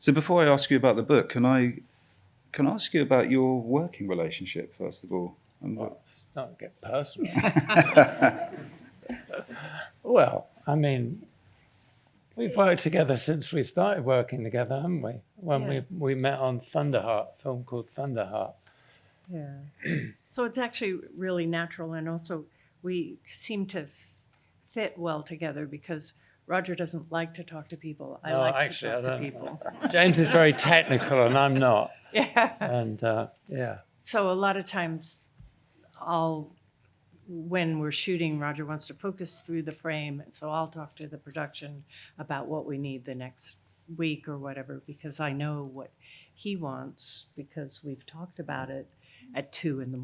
So before I ask you about the book, can I ask you about your working relationship first of all? And Well, it's not get personal. Well, I mean, we've worked together since we started working together, haven't we? When we met on Thunderheart, a film called Thunderheart. Yeah. So it's actually really natural, and also we seem to fit well together because Roger doesn't like to talk to people. I like to talk to people. James is very technical, and I'm not. Yeah. And yeah. So a lot of times, when we're shooting, Roger wants to focus through the frame, so I'll talk to the production about what we need the next week or whatever, because I know what he wants because we've talked about it at 2 a.m.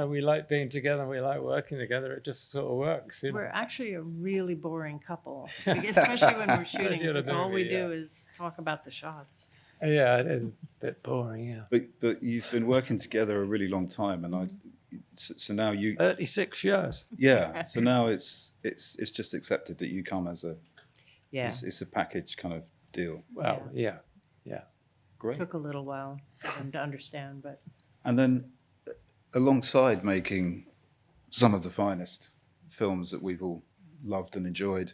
We like being together, we like working together. It just sort of works. We're actually a really boring couple, especially when we're shooting, because all we do is talk about the shots. Yeah, it is a bit boring, yeah. but you've been working together a really long time, and so now you 36 years. Yeah. So now it's just accepted that you come as it's a package kind of deal. Well, yeah. Great. Took a little while for them to understand, but. And then alongside making some of the finest films that we've all loved and enjoyed,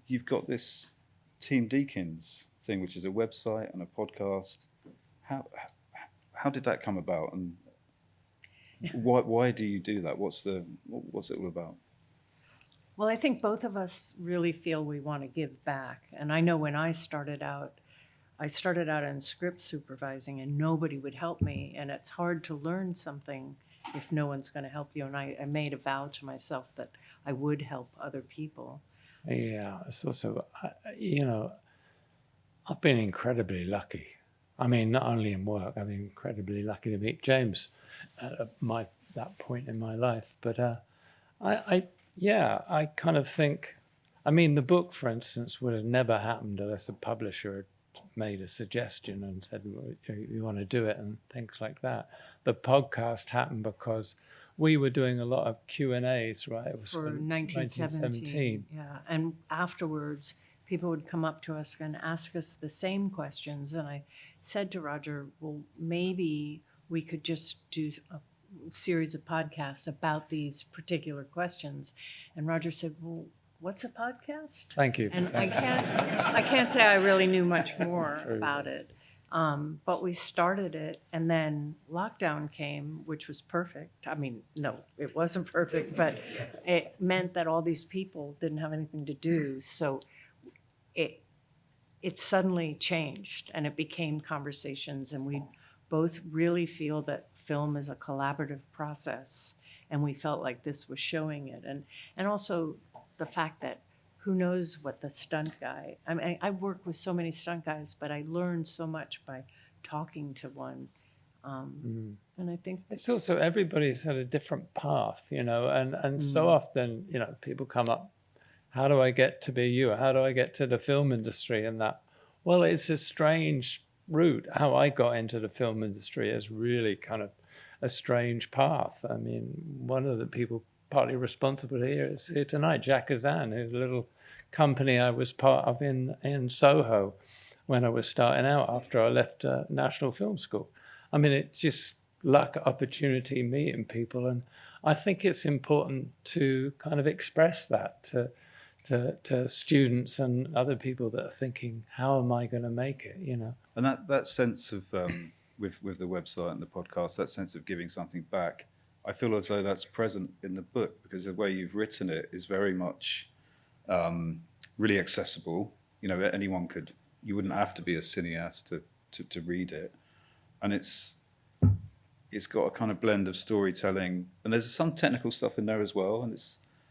you've got this Team Deakins thing, which is a website and a podcast. How did that come about, and why do you do that? What's it all about? Well, I think both of us really feel we want to give back. And I know when I started out in script supervising and nobody would help me. And it's hard to learn something if no one's going to help you. And I made a vow to myself that I would help other people. Yeah, it's also, I've been incredibly lucky. I mean, not only in work, I've been incredibly lucky to meet James at that point in my life. But I kind of think, I mean, the book, for instance, would have never happened unless a publisher had made a suggestion and said, you want to do it, and things like that. The podcast happened because we were doing a lot of Q&As, right? It was for 1917. Yeah, and afterwards, people would come up to us and ask us the same questions. And I said to Roger, well, maybe we could just do a series of podcasts about these particular questions. And Roger said, well, what's a podcast? Thank you. And I can't say I really knew much more about it. But we started it, and then lockdown came, which was perfect. I mean, no, it wasn't perfect, but it meant that all these people didn't have anything to do. So it suddenly changed, and it became conversations, and we both really feel that film is a collaborative process, and we felt like this was showing it. And also the fact that who knows what the stunt guy, I mean, I work with so many stunt guys, but I learned so much by talking to one. And I think it's also, everybody's had a different path, and so often, people come up, how do I get to be you? How do I get to the film industry? And that, well, it's a strange route. How I got into the film industry is really kind of a strange path. I mean, one of the people partly responsible here is here tonight, Jack Kazan, who's a little company I was part of in Soho when I was starting out after I left National Film School. I mean, it's just luck, opportunity, meeting people. And I think it's important to kind of express that to students and other people that are thinking, how am I going to make it, And that sense of, with the website and the podcast, that sense of giving something back, I feel as though that's present in the book, because the way you've written it is very much really accessible. Anyone could, you wouldn't have to be a cineast to read it. And it's got a kind of blend of storytelling, and there's some technical stuff in there as well. And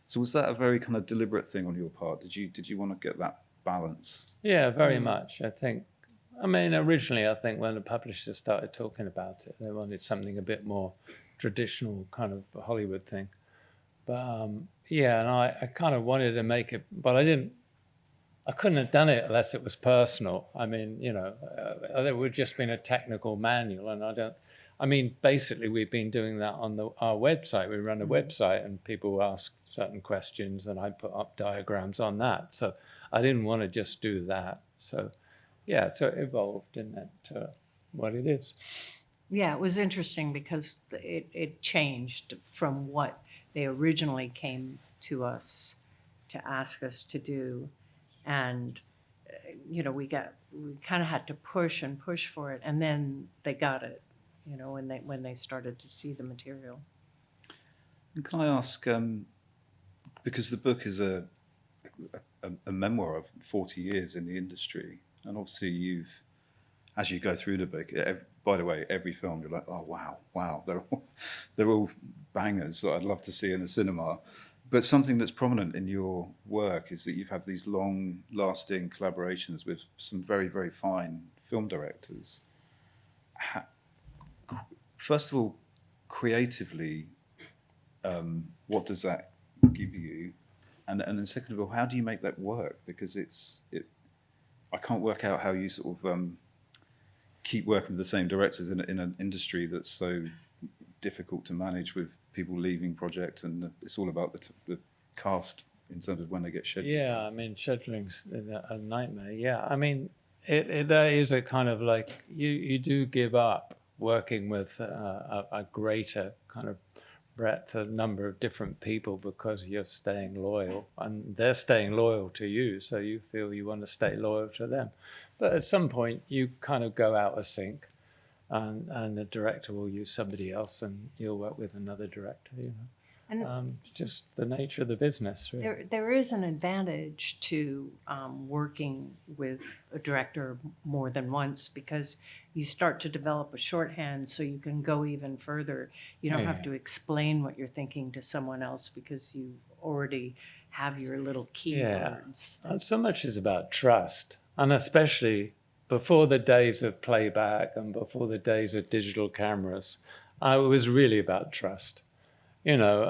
so was that a very kind of deliberate thing on your part? Did you want to get that balance? Yeah, very much. I think, originally, I think when the publisher started talking about it, they wanted something a bit more traditional, kind of Hollywood thing. But and I kind of wanted to make it, but I couldn't have done it unless it was personal. I mean, it would have just been a technical manual, and I mean, basically, we've been doing that on our website. We run a website, and people ask certain questions, and I put up diagrams on that. So I didn't want to just do that. So, yeah, so it evolved in that to what it is. Yeah, it was interesting because it changed from what they originally came to us to ask us to do. And, you know, we kind of had to push and push for it. And then they got it, you know, when they started to see the material. And can I ask, because the book is a memoir of 40 years in the industry, and obviously you've, as you go through the book, by the way, every film you're like, oh wow, they're all bangers that I'd love to see in the cinema. But something that's prominent in your work is that you've had these long-lasting collaborations with some very, very fine film directors. First of all, creatively, what does that give you? And then second of all, how do you make that work? Because I can't work out how you sort of keep working with the same directors in an industry that's so difficult to manage, with people leaving projects, and it's all about the cast in terms of when they get scheduled. Yeah, I mean, scheduling's a nightmare. Yeah, I mean, there is a kind of like, you do give up working with a greater kind of breadth, a number of different people, because you're staying loyal and they're staying loyal to you, so you feel you want to stay loyal to them. But at some point you kind of go out of sync, and the director will use somebody else and you'll work with another director, you know. And just the nature of the business, really. There is an advantage to working with a director more than once, because you start to develop a shorthand so you can go even further. You don't have to explain what you're thinking to someone else because you already have your little keywords. Yeah. So much is about trust, and especially before the days of playback and before the days of digital cameras, it was really about trust. You know,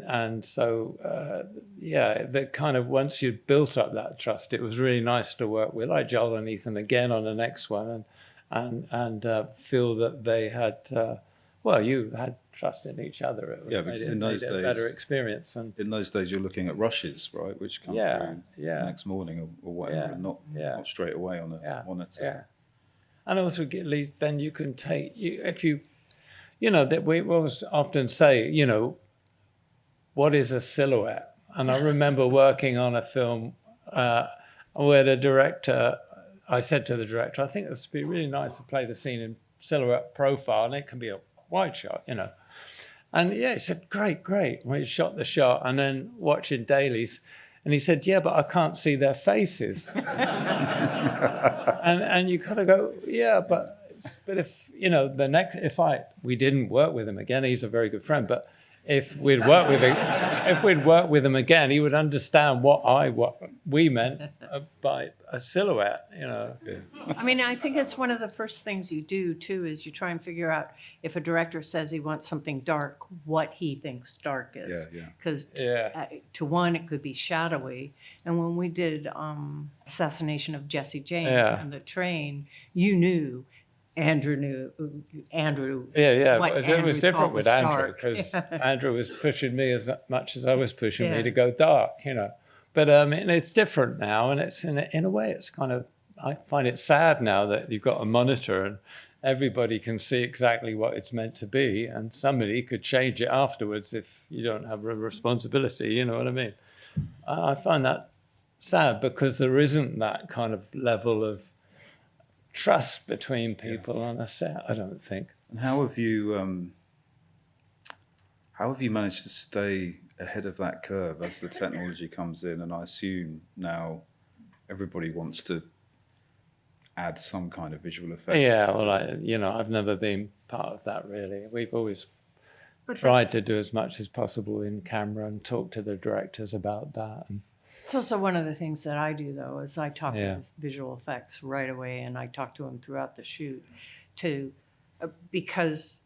and so, yeah, that kind of, once you'd built up that trust, it was really nice to work with, like Joel and Ethan again on the next one, and feel that they had, well, you had trust in each other. Yeah, because in those days, a better experience. And in those days, you're looking at rushes, right, which come through the next morning or whatever, and not straight away on a monitor. Yeah, and also, then you can take, if you. You know, that we always often say, you know, what is a silhouette? And I remember working on a film where the director, I said to the director, I think this would be really nice to play the scene in silhouette profile, and it can be a wide shot, you know. And yeah, he said, great. We shot the shot, and then watching dailies, and he said, yeah, but I can't see their faces. and you kind of go, yeah, but if, you know, we didn't work with him again, he's a very good friend, but if we'd worked with him again, he would understand what we meant by a silhouette, you know. Yeah. I mean, I think it's one of the first things you do too, is you try and figure out, if a director says he wants something dark, what he thinks dark is. Because to one, it could be shadowy. And when we did Assassination of Jesse James on the train, you knew. Andrew knew. Yeah. What It was different with Andrew, because Andrew was pushing me as much as I was pushing me to go dark, you know. But it's different now, and it's in a way, it's kind of, I find it sad now that you've got a monitor and everybody can see exactly what it's meant to be, and somebody could change it afterwards if you don't have a responsibility. You know what I mean? I find that sad, because there isn't that kind of level of trust between people on a set, I don't think. And how have you managed to stay ahead of that curve as the technology comes in? And I assume now everybody wants to add some kind of visual effect. Yeah, well, I've never been part of that, really. We've always tried to do as much as possible in camera and talk to the directors about that. And it's also one of the things that I do, though, is I talk to visual effects right away, and I talk to them throughout the shoot, because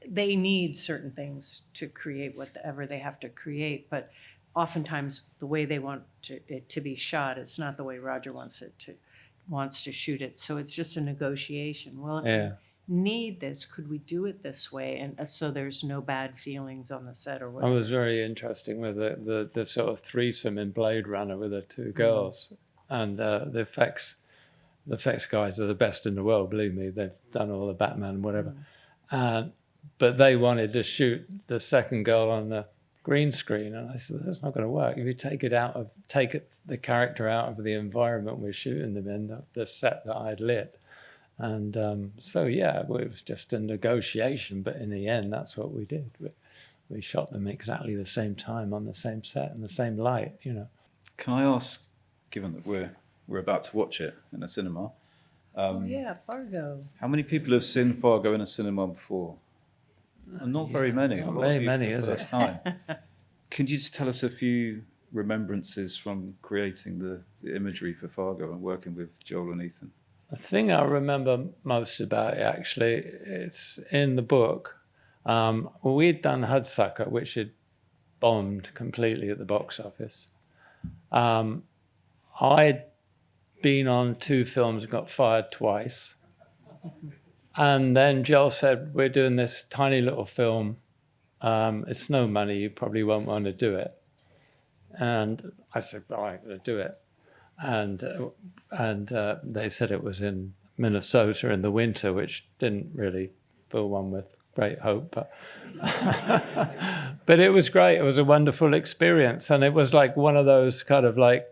they need certain things to create whatever they have to create. But oftentimes, the way they want it to be shot is not the way Roger wants to shoot it. So it's just a negotiation. Well, need this? Could we do it this way? And so there's no bad feelings on the set or I whatever. was very interesting with the sort of threesome in Blade Runner with the two girls, and the effects guys are the best in the world. Believe me, they've done all the Batman and whatever. But they wanted to shoot the second girl on the green screen, and I said, well, that's not going to work. If you take the character out of the environment we're shooting them in, the set that I'd lit. And so, yeah, it was just a negotiation, but in the end, that's what we did. We shot them exactly the same time on the same set and the same light, you know. Can I ask, given that we're about to watch it in a cinema, Yeah, Fargo. how many people have seen Fargo in a cinema before? Not very many. Not A lot very of you many, for the is it? first time. Can you just tell us a few remembrances from creating the imagery for Fargo and working with Joel and Ethan? The thing I remember most about it, actually, it's in the book. We'd done Hudsucker, which had bombed completely at the box office. I'd been on 2 films and got fired twice. And then Joel said, we're doing this tiny little film. It's no money. You probably won't want to do it. And I said, well, I'm going to do it. And they said it was in Minnesota in the winter, which didn't really fill one with great hope. But it was great. It was a wonderful experience. And it was like one of those kind of like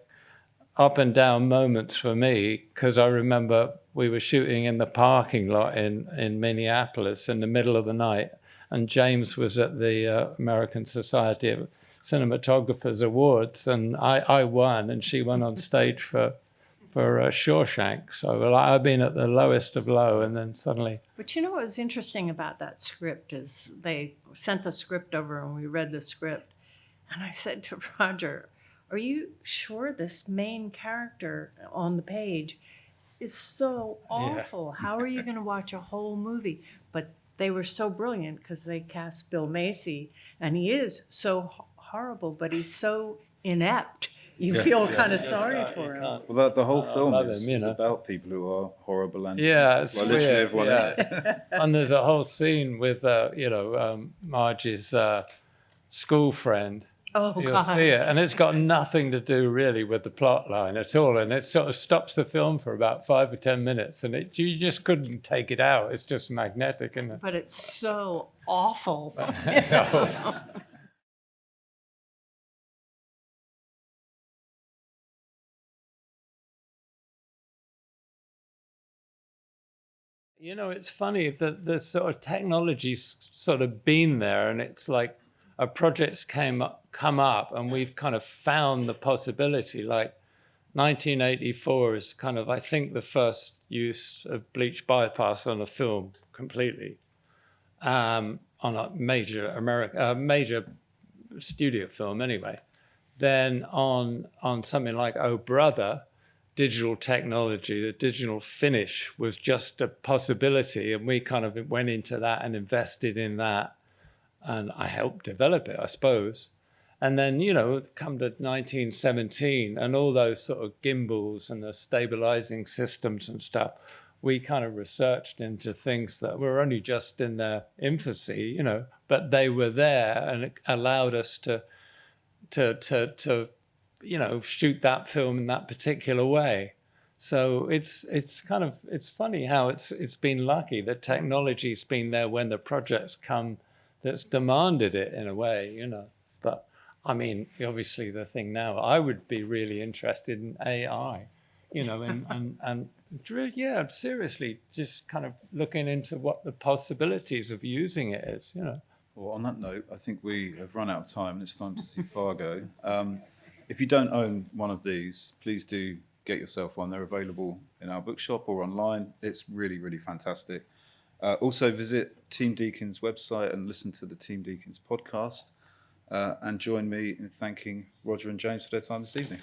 up and down moments for me, because I remember we were shooting in the parking lot in Minneapolis in the middle of the night. And James was at the American Society of Cinematographers Awards, and I won, and she won on stage for Shawshank. So I've been at the lowest of low, and then suddenly. But you know what was interesting about that script is they sent the script over and we read the script. And I said to Roger, are you sure this main character on the page is so awful? How are you going to watch a whole movie? But they were so brilliant because they cast Bill Macy, and he is so horrible, but he's so inept. You feel kind of sorry for him. Well, the whole film love is, him, you is know. about people who are horrible and It's literally weird. everyone in it. And there's a whole scene with, Marge's school friend. Oh, You'll God. see it, and it's got nothing to do really with the plot line at all, and it sort of stops the film for about 5 or 10 minutes, and you just couldn't take it out. It's just magnetic, isn't it? But it's so awful. It's awful. You know, it's funny that the sort of technology's sort of been there, and it's like a project's come up, and we've kind of found the possibility. Like 1984 is kind of, I think, the first use of bleach bypass on a film completely, on a major studio film anyway. Then on something like Oh Brother, digital technology, the digital finish was just a possibility, and we kind of went into that and invested in that, and I helped develop it, I suppose. And then, come to 1917 and all those sort of gimbals and the stabilizing systems and stuff, we kind of researched into things that were only just in their infancy, but they were there, and it allowed us to shoot that film in that particular way. So it's funny how it's been lucky that technology's been there when the projects come that's demanded it in a way, But I mean, obviously the thing now, I would be really interested in AI, and seriously, just kind of looking into what the possibilities of using it is, Well, on that note, I think we have run out of time, and it's time to see Fargo. If you don't own one of these, please do get yourself one. They're available in our bookshop or online. It's really, really fantastic. Also, visit Team Deakins' website and listen to the Team Deakins podcast. And join me in thanking Roger and James for their time this evening.